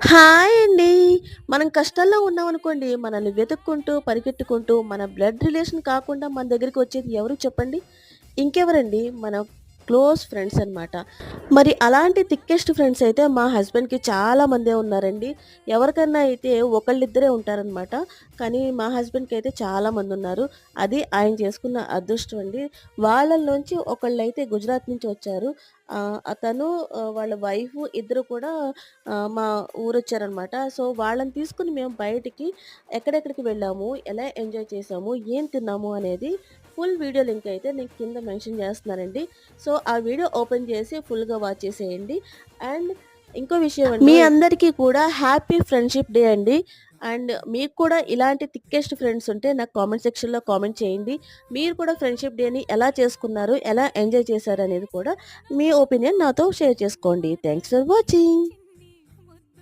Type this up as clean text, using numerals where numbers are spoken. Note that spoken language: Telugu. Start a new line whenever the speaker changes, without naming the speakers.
హాయ్ అండి. మనం కష్టాల్లో ఉన్నామనుకోండి, మనల్ని వెతుక్కుంటూ, పరిగెత్తుకుంటూ, మన బ్లడ్ రిలేషన్ కాకుండా మన దగ్గరికి వచ్చేది ఎవరు చెప్పండి? ఇంకెవరండి? మన క్లోజ్ ఫ్రెండ్స్ అనమాట. మరి అలాంటి థిక్కెస్ట్ ఫ్రెండ్స్ అయితే మా హస్బెండ్‌కి చాలా మందే ఉన్నారండి. ఎవరికన్నా అయితే ఒకళ్ళిద్దరే ఉంటారనమాట. కానీ మా హస్బెండ్‌కి అయితే చాలా మందున్నారు. అది ఆయన చేసుకున్న అదృష్టం అండి. వాళ్ళలోంచి ఒకళ్ళైతే గుజరాత్ నుంచి వచ్చారు. అతను వాళ్ళ వైఫ్ ఇద్దరు కూడా మా ఊరొచ్చారనమాట. సో, వాళ్ళని తీసుకొని మేము బయటికి ఎక్కడెక్కడికి వెళ్ళాము, ఎలా ఎంజాయ్ చేసాము, ఏం తిన్నాము అనేది ఫుల్ వీడియో లింక్ అయితే నేను కింద మెన్షన్ చేస్తున్నానండి. సో, ఆ వీడియో ఓపెన్ చేసి ఫుల్‌గా వాచ్ చేసేయండి. అండ్ ఇంకో విషయం అండి, మీ అందరికీ కూడా హ్యాపీ ఫ్రెండ్‌షిప్ డే అండి. అండ్ మీకు కూడా ఇలాంటి థిక్కెస్ట్ ఫ్రెండ్స్ ఉంటే నాకు కామెంట్ సెక్షన్‌లో కామెంట్ చేయండి. మీరు కూడా ఫ్రెండ్‌షిప్ డేని ఎలా చేసుకున్నారు? ఎలా ఎంజాయ్ చేశారనేది కూడా మీ ఒపీనియన్ నాతో షేర్ చేసుకోండి. Thanks for watching.